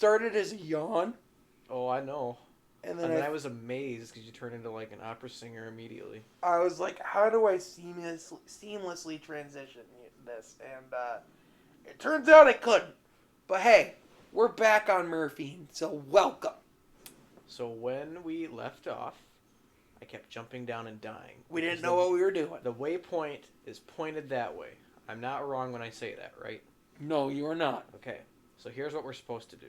started as a yawn. Oh, I know. And And then then I was amazed because you turned into like an opera singer immediately. I was like, how do I seamlessly transition this? And it turns out I couldn't. But hey, we're back on Murphy, so welcome. So when we left off, I kept jumping down and dying. We didn't know what we were doing. The waypoint is pointed that way. I'm not wrong when I say that, right? No, you are not. Okay, so here's what we're supposed to do.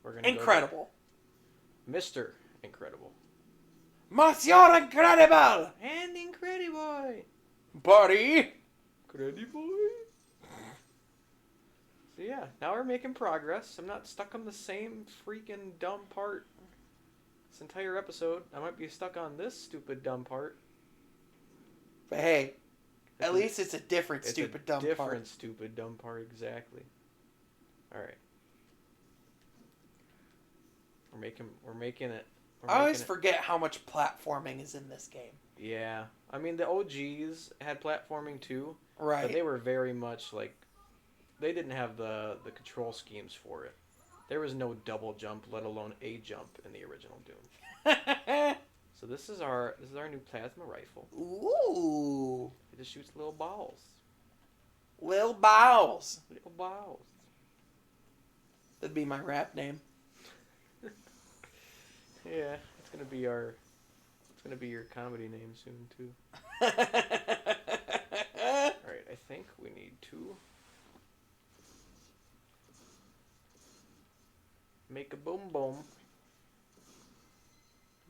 We're gonna Incredible. Go to Mr. Incredible. Monsieur Incredible! And Incredible! Buddy! Incredible! So yeah, now we're making progress. I'm not stuck on the same freaking dumb part this entire episode. I might be stuck on this stupid dumb part. But hey, at least it's a different stupid dumb part. Different stupid dumb part, exactly. Alright. We're making it. I always forget how much platforming is in this game. Yeah. I mean, the OGs had platforming too. Right. But they were very much like... They didn't have the control schemes for it. There was no double jump, let alone a jump in the original Doom. So this is our new plasma rifle. Ooh. It just shoots little balls. Lil Balls. Little balls. That'd be my rap name. Yeah, it's gonna be your comedy name soon too. Alright, I think we need to make a boom boom.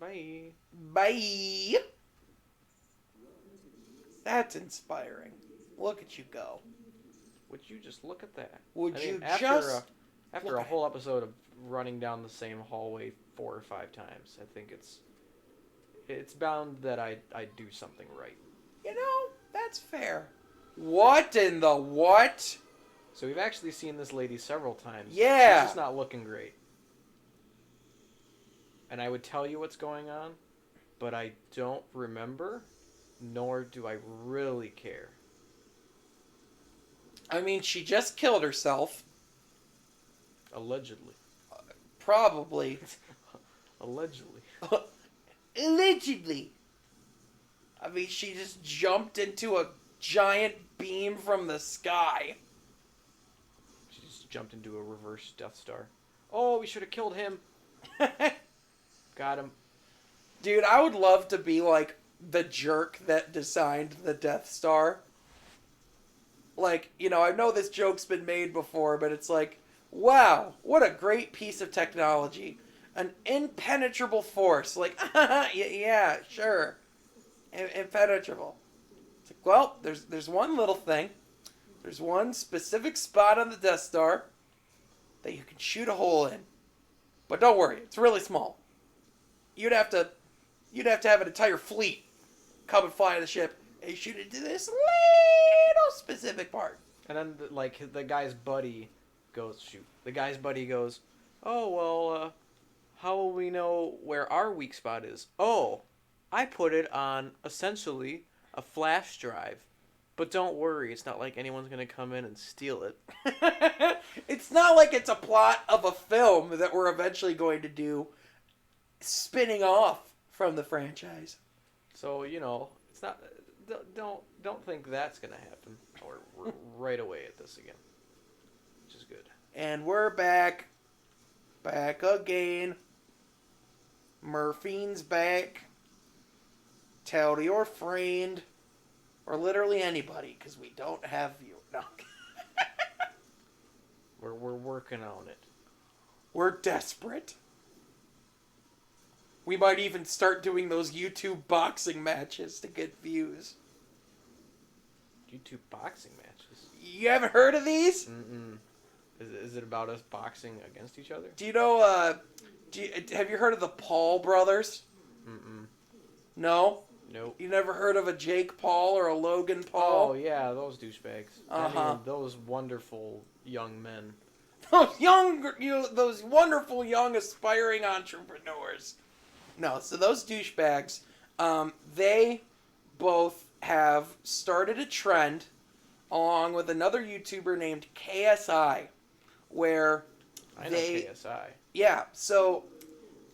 Bye. Bye. That's inspiring. Look at you go. Would you just look at that? After a whole episode of running down the same hallway 4 or 5 times, I think it's bound that I do something right. You know, that's fair. What in the what? So we've actually seen this lady several times. Yeah. She's just not looking great. And I would tell you what's going on, but I don't remember, nor do I really care. I mean, she just killed herself. Allegedly. Probably. Allegedly. Allegedly. I mean, she just jumped into a giant beam from the sky. She just jumped into a reverse Death Star. Oh, we should have killed him. Got him. Dude, I would love to be like the jerk that designed the Death Star. Like, you know, I know this joke's been made before, but it's like, wow, what a great piece of technology. An impenetrable force. Like, yeah, sure. Impenetrable. It's like, well, there's one little thing. There's one specific spot on the Death Star that you can shoot a hole in. But don't worry, it's really small. You'd have to have an entire fleet come and fly to the ship and shoot into this little specific part. And then, the guy's buddy goes, shoot. The guy's buddy goes, oh, well, how will we know where our weak spot is? Oh, I put it on, essentially, a flash drive. But don't worry, it's not like anyone's going to come in and steal it. It's not like it's a plot of a film that we're eventually going to do spinning off from the franchise. So, you know, it's not... Don't think that's going to happen. We're right away at this again. Which is good. And we're back. Back again. Murphine's back. Tell your friend. Or literally anybody, because we don't have you. No. We're working on it. We're desperate. We might even start doing those YouTube boxing matches to get views. YouTube boxing matches? You haven't heard of these? Mm-mm. Is it about us boxing against each other? Do you know, have you heard of the Paul brothers? Mm-mm. No? Nope. You never heard of a Jake Paul or a Logan Paul? Oh, yeah, those douchebags. Uh-huh. I mean, those wonderful young men. Those wonderful young aspiring entrepreneurs. No, so those douchebags, they both have started a trend along with another YouTuber named KSI, where I know KSI. yeah, so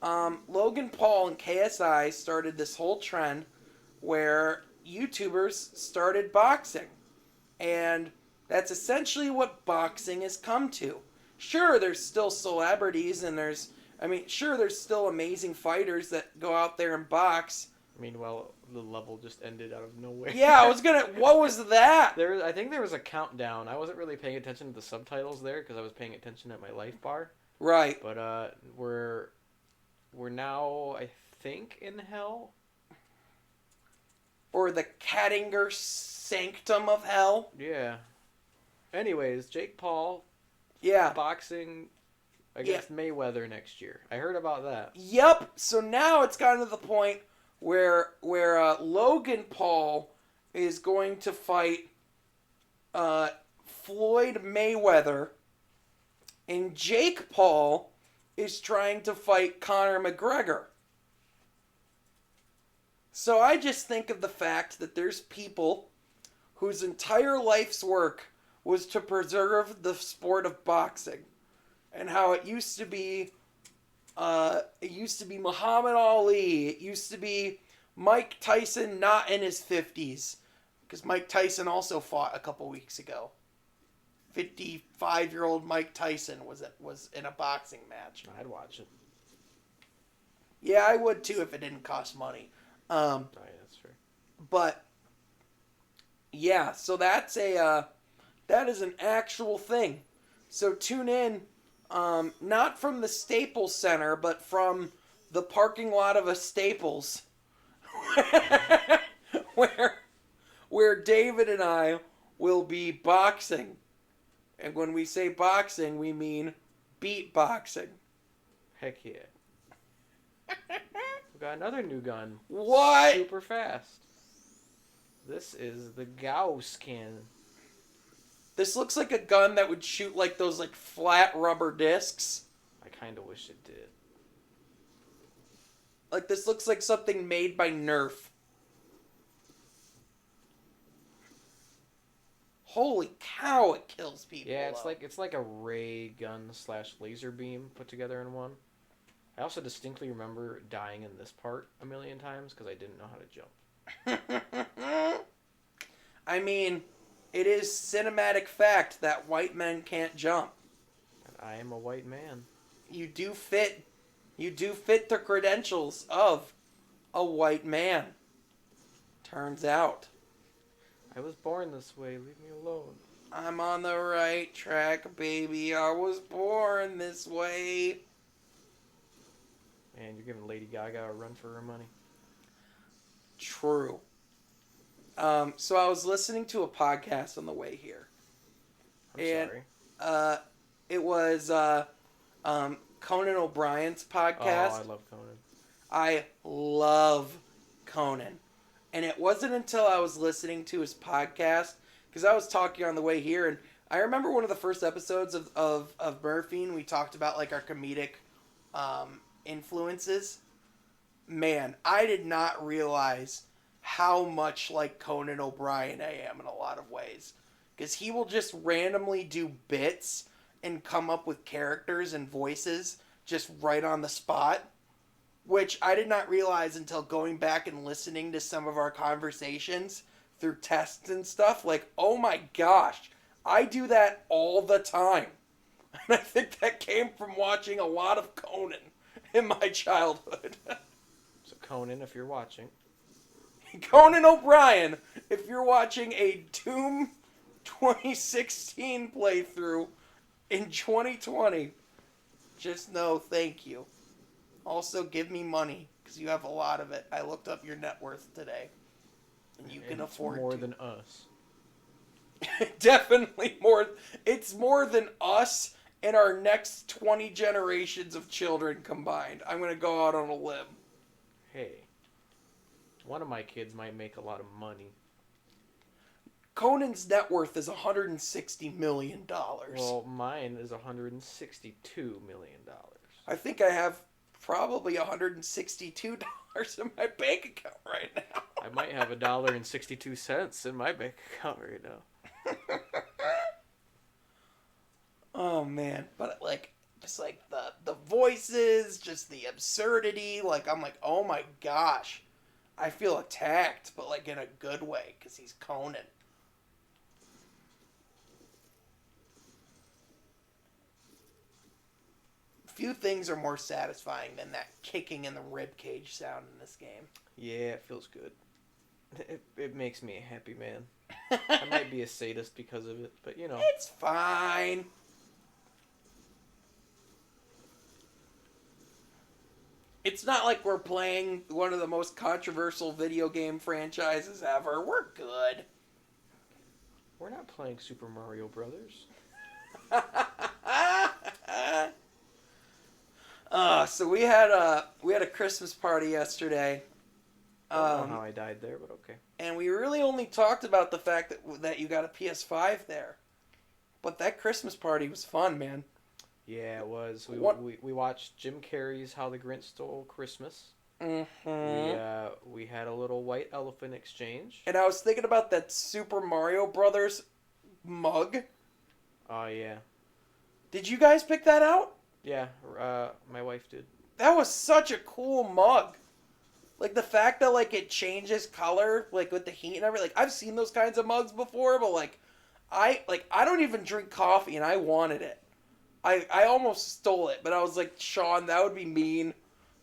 Logan Paul and KSI started this whole trend where YouTubers started boxing. And that's essentially what boxing has come to. Sure, there's still celebrities and there's still amazing fighters that go out there and box. Meanwhile, the level just ended out of nowhere. Yeah, what was that? I think there was a countdown. I wasn't really paying attention to the subtitles there because I was paying attention at my life bar. Right. But we're now, I think, in hell. Or the Kattinger Sanctum of Hell. Yeah. Anyways, Jake Paul. Yeah. Boxing against Mayweather next year. I heard about that. Yep. So now it's gotten to the point where Logan Paul is going to fight Floyd Mayweather, and Jake Paul is trying to fight Conor McGregor. So I just think of the fact that there's people whose entire life's work was to preserve the sport of boxing, and how it used to be Muhammad Ali. It used to be Mike Tyson, not in his 50s, because Mike Tyson also fought a couple weeks ago. 55-year-old Mike Tyson was in a boxing match. I'd watch it. Yeah, I would too if it didn't cost money. Right, that's fair. But yeah, so that is an actual thing. So tune in, not from the Staples Center, but from the parking lot of a Staples, where David and I will be boxing. And when we say boxing, we mean beatboxing. Heck yeah. We got another new gun. What? Super fast. This is the Gauss cannon. This looks like a gun that would shoot like those like flat rubber discs. I kind of wish it did. Like this looks like something made by Nerf. Holy cow! It kills people. Yeah, though. it's like a ray gun / laser beam put together in one. I also distinctly remember dying in this part a million times because I didn't know how to jump. I mean, it is cinematic fact that white men can't jump. And I am a white man. You do fit the credentials of a white man. Turns out. I was born this way. Leave me alone. I'm on the right track, baby. I was born this way. And you're giving Lady Gaga a run for her money. True. So I was listening to a podcast on the way here. I'm sorry. It was Conan O'Brien's podcast. Oh, I love Conan. I love Conan. And it wasn't until I was listening to his podcast, because I was talking on the way here, and I remember one of the first episodes of Murphy, and we talked about like our comedic influences. Man, I did not realize how much like Conan O'Brien I am in a lot of ways. Because he will just randomly do bits and come up with characters and voices just right on the spot. Which I did not realize until going back and listening to some of our conversations through tests and stuff. Like, oh my gosh, I do that all the time. And I think that came from watching a lot of Conan in my childhood. So Conan, if you're watching. Conan O'Brien, if you're watching a Doom 2016 playthrough in 2020, just know thank you. Also, give me money, because you have a lot of it. I looked up your net worth today. And you can afford more to. than us. Definitely more. It's more than us and our next 20 generations of children combined. I'm going to go out on a limb. Hey, one of my kids might make a lot of money. Conan's net worth is $160 million. Well, mine is $162 million. I think I have probably $162 in my bank account right now. I might have $1.62 in my bank account right now. man, but like just like the voices, just the absurdity, like I'm like, oh my gosh, I feel attacked, but like in a good way because he's Conan. Few things are more satisfying than that kicking in the rib cage sound in this game. Yeah, it feels good. It makes me a happy man. I might be a sadist because of it, but you know. It's fine. It's not like we're playing one of the most controversial video game franchises ever. We're good. We're not playing Super Mario Brothers. So we had a Christmas party yesterday. I don't know how I died there, but okay. And we really only talked about the fact that you got a PS5 there. But that Christmas party was fun, man. Yeah, it was. We watched Jim Carrey's How the Grinch Stole Christmas. Mm-hmm. We had a little white elephant exchange. And I was thinking about that Super Mario Brothers mug. Oh, yeah. Did you guys pick that out? Yeah, my wife did. That was such a cool mug. Like, the fact that, like, it changes color, like, with the heat and everything. Like, I've seen those kinds of mugs before, but, like, I don't even drink coffee, and I wanted it. I almost stole it, but I was like, Sean, that would be mean.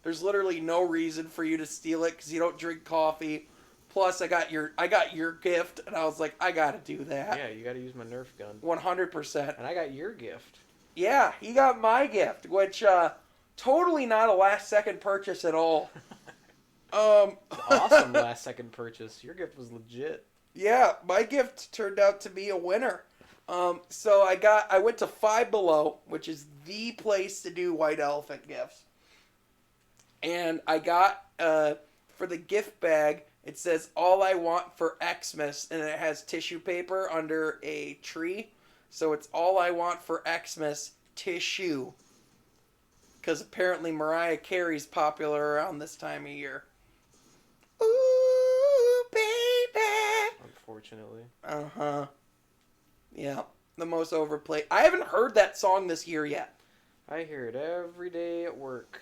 There's literally no reason for you to steal it, because you don't drink coffee. Plus, I got your gift, and I was like, I gotta do that. Yeah, you gotta use my Nerf gun. 100%. And I got your gift. Yeah, he got my gift, which, totally not a last-second purchase at all. Awesome last-second purchase. Your gift was legit. Yeah, my gift turned out to be a winner. So I went to Five Below, which is the place to do white elephant gifts. And I got, for the gift bag, it says, all I want for Xmas, and it has tissue paper under a tree. So it's all I want for Xmas, tissue. Because apparently Mariah Carey's popular around this time of year. Ooh, baby. Unfortunately. Uh-huh. Yeah, the most overplayed. I haven't heard that song this year yet. I hear it every day at work.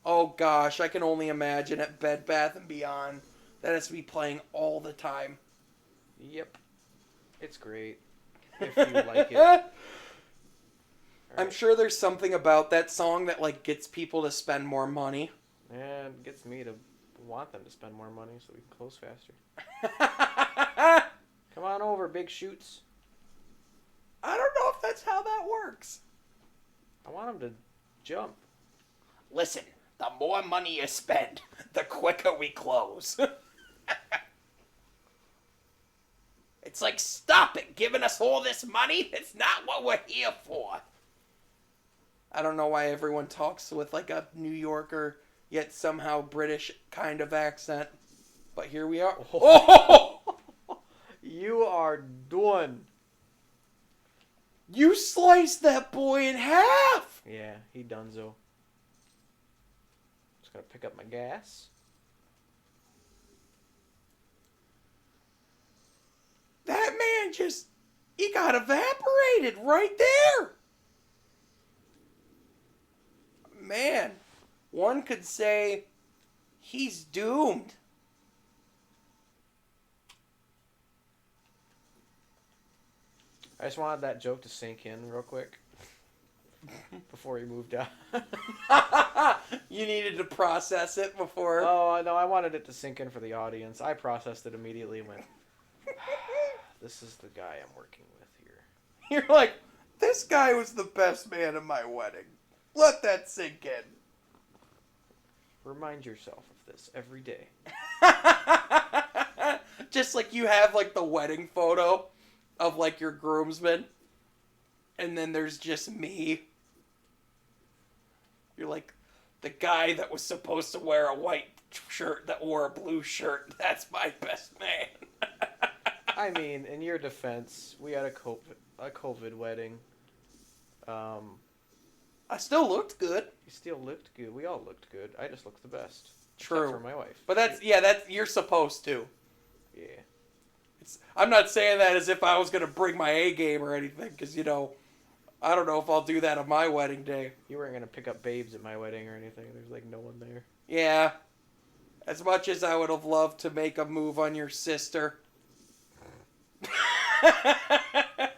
Oh gosh, I can only imagine at Bed Bath & Beyond. That has to be playing all the time. Yep. It's great. If you like it. I'm sure there's something about that song that like gets people to spend more money. And it gets me to want them to spend more money so we can close faster. Come on over, big shoots. I don't know if that's how that works. I want them to jump. Listen, the more money you spend, the quicker we close. It's like, stop it, giving us all this money? That's not what we're here for. I don't know why everyone talks with like a New Yorker, yet somehow British kind of accent. But here we are. Oh! You are done. You sliced that boy in half! Yeah, he donezo. Just gotta pick up my gas. That man he got evaporated right there! Man, one could say he's doomed. I just wanted that joke to sink in real quick before he moved out. You needed to process it before. Oh, no, I wanted it to sink in for the audience. I processed it immediately and went, this is the guy I'm working with here. You're like, this guy was the best man at my wedding. Let that sink in. Remind yourself of this every day. Just like you have like the wedding photo of like your groomsmen, and then there's just me. You're like the guy that was supposed to wear a white shirt that wore a blue shirt. That's my best man. I mean, in your defense, we had a COVID wedding. I still looked good. You still looked good. We all looked good. I just looked the best. True. Except for my wife. But that's you're supposed to. Yeah. I'm not saying that as if I was gonna bring my A game or anything, because I don't know if I'll do that on my wedding day. You weren't gonna pick up babes at my wedding or anything. There's like no one there. Yeah. As much as I would have loved to make a move on your sister.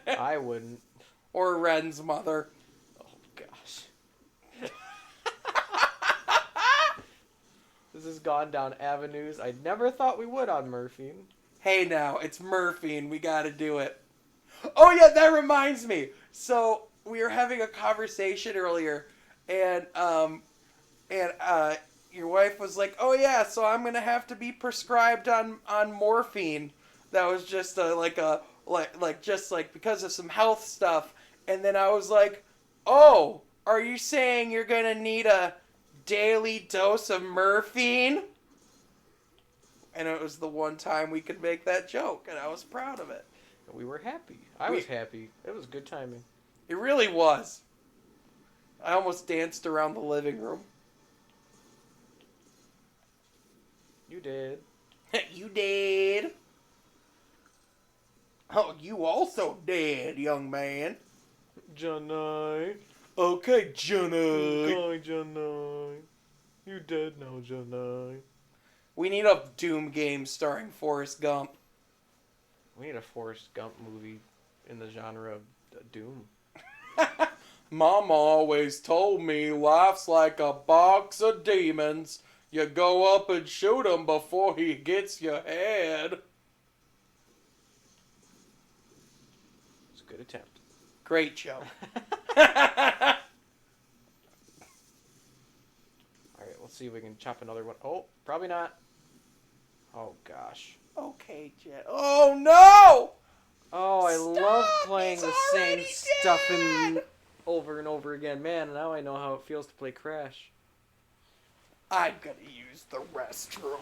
I wouldn't. Or Ren's mother. Oh gosh. This has gone down avenues I never thought we would on Murphy. Hey now, it's Murphy and we gotta do it. Oh yeah, that reminds me. So we were having a conversation earlier, and your wife was like, "Oh yeah, so I'm gonna have to be prescribed on morphine." That was just just because of some health stuff. And then I was like, "Oh, are you saying you're gonna need a daily dose of morphine?" And it was the one time we could make that joke, and I was proud of it. We were happy. I was happy. It was good timing. It really was. I almost danced around the living room. You did. You did. Oh, you also did, young man. Janai. Okay, Johnny. Okay, Janai. You dead now, Janai. We need a Doom game starring Forrest Gump. We need a Forrest Gump movie in the genre of Doom. Mama always told me life's like a box of demons. You go up and shoot him before he gets your head. It's a good attempt. Great show. Alright, let's see if we can chop another one. Oh, probably not. Oh, gosh. Okay, Jet. Oh, no! Oh, I Stop! love playing He's the same already stuff dead! over and over again. Man, now I know how it feels to play Crash. I'm gonna use the restroom.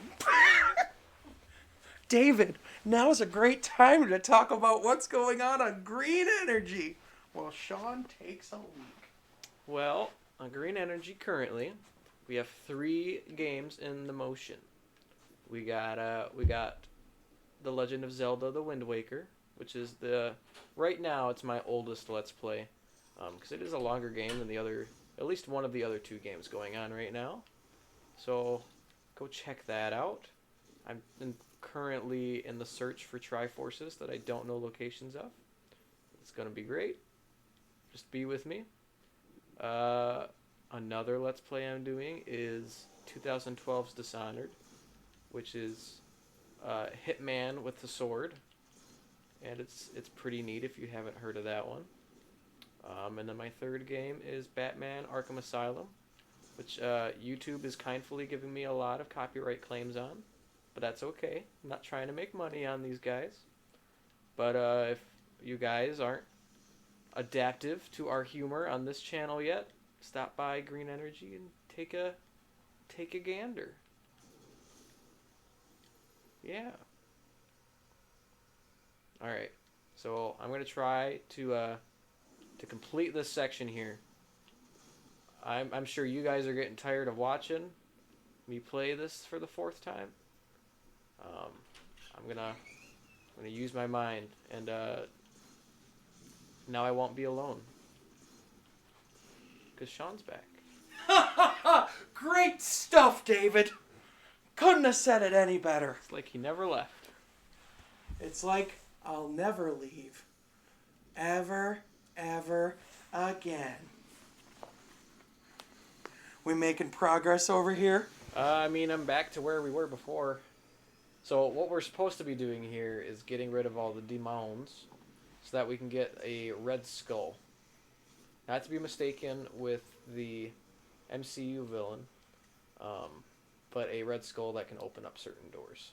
David, now is a great time to talk about what's going on Green Energy. While Sean takes a leak. Well, on Green Energy currently, we have 3 games in the motion. We got The Legend of Zelda: The Wind Waker, which is right now it's my oldest Let's Play, because it is a longer game than at least one of the other 2 games going on right now. So, go check that out. I'm currently in the search for Triforces that I don't know locations of. It's gonna be great. Just be with me. Another Let's Play I'm doing is 2012's Dishonored, which is Hitman with the sword, and it's pretty neat if you haven't heard of that one. And then my third game is Batman Arkham Asylum, which YouTube is kindly giving me a lot of copyright claims on, but that's okay. I'm not trying to make money on these guys. But if you guys aren't adaptive to our humor on this channel yet, stop by Green Energy and take a gander. Yeah. Alright, so I'm going to try to complete this section here. I'm sure you guys are getting tired of watching me play this for the 4th time. I'm gonna use my mind, and now I won't be alone, because Sean's back. Great stuff, David. Couldn't have said it any better. It's like he never left. It's like I'll never leave. Ever, ever again. We making progress over here? I mean, I'm back to where we were before. So what we're supposed to be doing here is getting rid of all the demons so that we can get a Red Skull. Not to be mistaken with the MCU villain, but a Red Skull that can open up certain doors.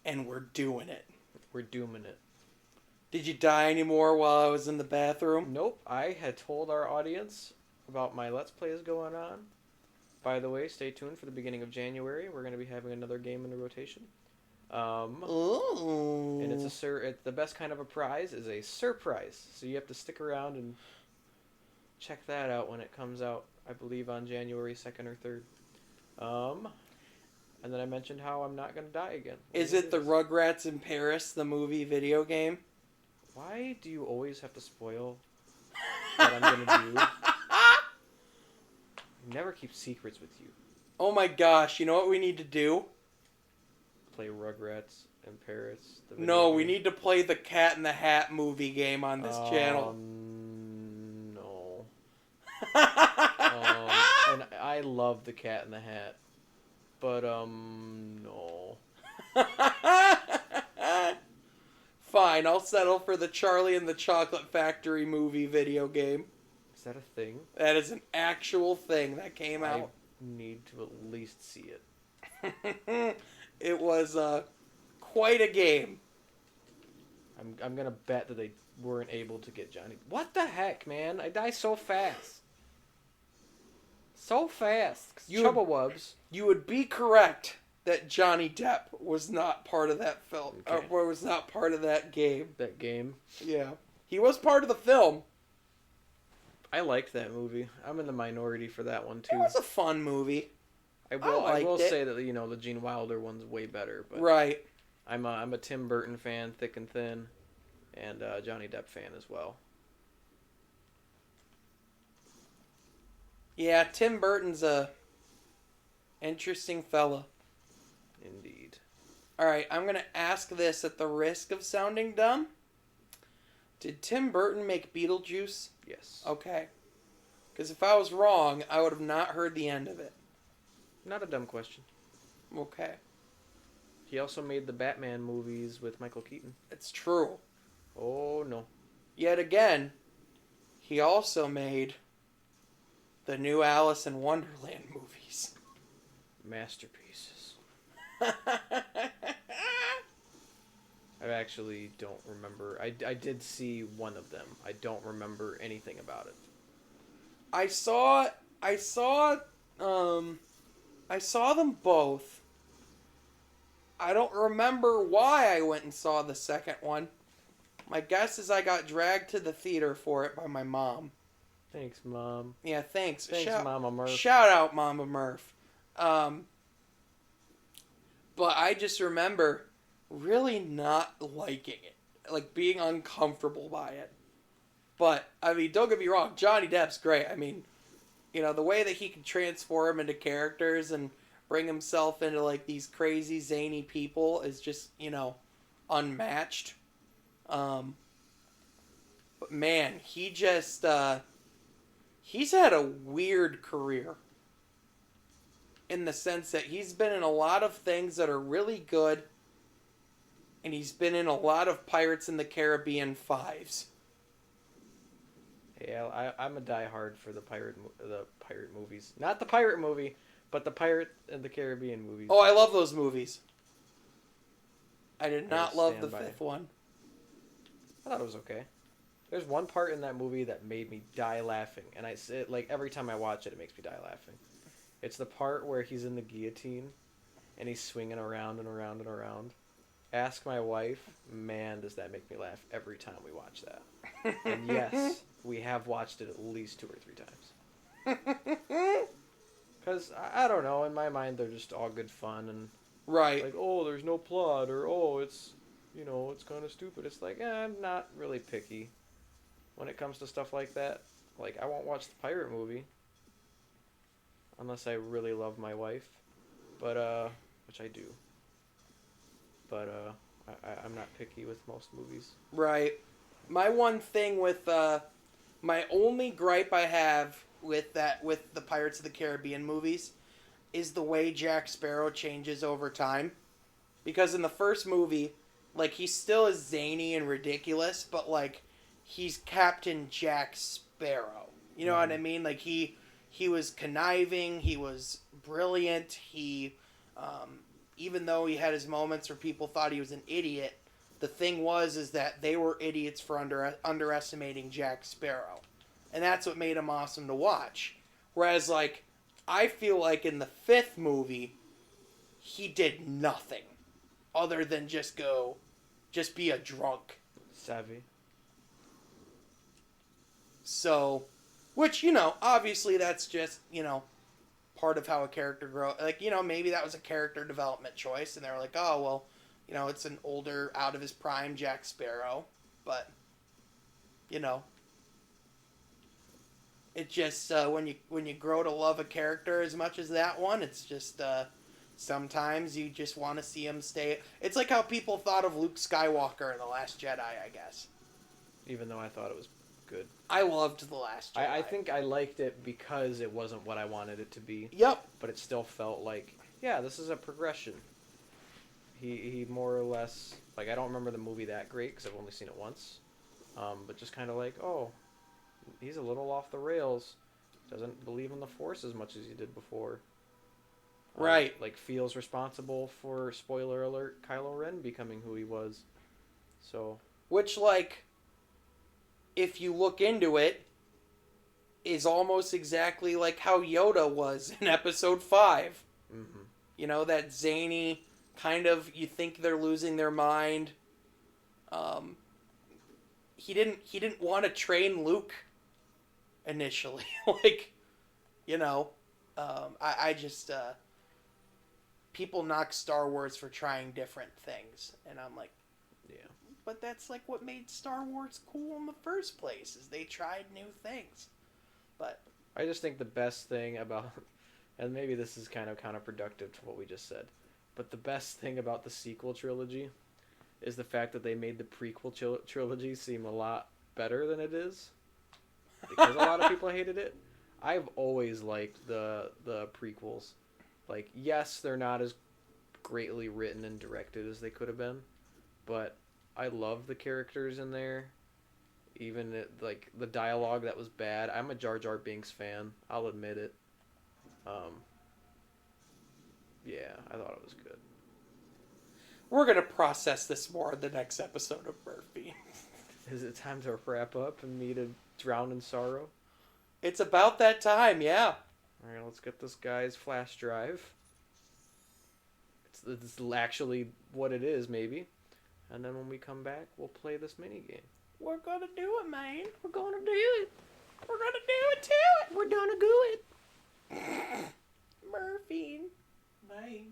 And we're doing it. We're dooming it. Did you die anymore while I was in the bathroom? Nope, I had told our audience about my Let's Plays going on. By the way, stay tuned for the beginning of January. We're going to be having another game in the rotation. Ooh. And the best kind of a prize is a surprise. So you have to stick around and check that out when it comes out, I believe on January 2nd or 3rd. And then I mentioned how I'm not going to die again. Is it the Rugrats in Paris, the movie video game? Why do you always have to spoil what I'm gonna do? You never keep secrets with you. Oh my gosh, you know what we need to do? Play Rugrats and Parrots. The No, video we game. need to play the Cat in the Hat movie game on this channel. No. And I love the Cat in the Hat, but no. Fine, I'll settle for the Charlie and the Chocolate Factory movie video game. Is that a thing? That is an actual thing that came I out. need to at least see it. It was quite a game. I'm gonna bet that they weren't able to get Johnny. What the heck, man? I die so fast. So fast. Chubbawubs. You would be correct that Johnny Depp was not part of that film, Okay. or was not part of that game. That game. Yeah, he was part of the film. I liked that movie. I'm in the minority for that one It too. was a fun movie. I liked will it. say that the Gene Wilder one's way better, but Right. I'm a Tim Burton fan, thick and thin, and a Johnny Depp fan as well. Yeah, Tim Burton's a interesting fella. Indeed. All right, I'm going to ask this at the risk of sounding dumb. Did Tim Burton make Beetlejuice? Yes. Okay. Because if I was wrong, I would have not heard the end of it. Not a dumb question. Okay. He also made the Batman movies with Michael Keaton. It's true. Oh no. Yet again, he also made the new Alice in Wonderland movies. Masterpieces. I actually don't remember. I did see one of them. I don't remember anything about it. I saw them both. I don't remember why I went and saw the second one. My guess is I got dragged to the theater for it by my mom. Thanks, Mom. Yeah, thanks. Thanks, Mama Murph. Shout out, Mama Murph. But I just remember really not liking it. Like, being uncomfortable by it. But, I mean, don't get me wrong. Johnny Depp's great. I mean, the way that he can transform into characters and bring himself into, like, these crazy, zany people is just, unmatched. But, man, he just, he's had a weird career. In the sense that he's been in a lot of things that are really good. And he's been in a lot of Pirates in the Caribbean 5s. Yeah, I'm a diehard for the pirate movies. Not the pirate movie, but the Pirate and the Caribbean movies. Oh, I love those movies. I did I not love stand the by fifth it. one. I thought it was okay. There's one part in that movie that made me die laughing, and like every time I watch it, it makes me die laughing. It's the part where he's in the guillotine, and he's swinging around and around and around. Ask my wife, man, does that make me laugh every time we watch that. And yes, we have watched it at least 2 or 3 times. Because, I don't know, in my mind, they're just all good fun, and Right. like, oh, there's no plot, or oh, it's, it's kind of stupid. It's like, I'm not really picky when it comes to stuff like that. Like, I won't watch the pirate movie unless I really love my wife, but, which I do. But, I'm not picky with most movies. Right. My one thing with my only gripe I have with the Pirates of the Caribbean movies is the way Jack Sparrow changes over time. Because in the first movie, like, he still is zany and ridiculous, but like, he's Captain Jack Sparrow. You know what I mean? Like, he was conniving, he was brilliant, he even though he had his moments where people thought he was an idiot, the thing is that they were idiots for underestimating Jack Sparrow. And that's what made him awesome to watch. Whereas, like, I feel like in the fifth movie, he did nothing other than just be a drunk. Savvy. So, which, obviously that's just, part of how a character grows. Like, maybe that was a character development choice, and they were like, oh, well, it's an older, out of his prime Jack Sparrow. But, you know, it just when you grow to love a character as much as that one, it's just sometimes you just want to see him stay. It's like how people thought of Luke Skywalker in The Last Jedi, I guess. Even though I thought it was good. I loved The Last Jedi. I think I liked it because it wasn't what I wanted it to be. Yep. But it still felt like, yeah, this is a progression. He more or less, like, I don't remember the movie that great because I've only seen it once. But just kind of like, oh, he's a little off the rails. Doesn't believe in the Force as much as he did before. Right. Like, feels responsible for, spoiler alert, Kylo Ren becoming who he was. So. Which, like, if you look into it, is almost exactly like how Yoda was in Episode 5. Mm-hmm. You know, that zany kind of, you think they're losing their mind. He didn't want to train Luke initially. Like, you know, I just, people knock Star Wars for trying different things. And I'm like, Yeah. but that's like what made Star Wars cool in the first place, is they tried new things. But I just think the best thing about, and maybe this is kind of counterproductive to what we just said, but the best thing about the sequel trilogy is the fact that they made the prequel trilogy seem a lot better than it is. Because a lot of people hated it. I've always liked the prequels. Like, yes, they're not as greatly written and directed as they could have been, but I love the characters in there. Even like the dialogue that was bad. I'm a Jar Jar Binks fan. I'll admit it. Yeah, I thought it was good. we're going to process this more in the next episode of Murphy. Is it time to wrap up and me to drown in sorrow? It's about that time, yeah. All right, let's get this guy's flash drive. It's actually what it is, maybe. And then when we come back, we'll play this mini game. We're going to do it, man. We're gonna do it. We're going to do it to it. We're gonna do it. Murphy. Bye.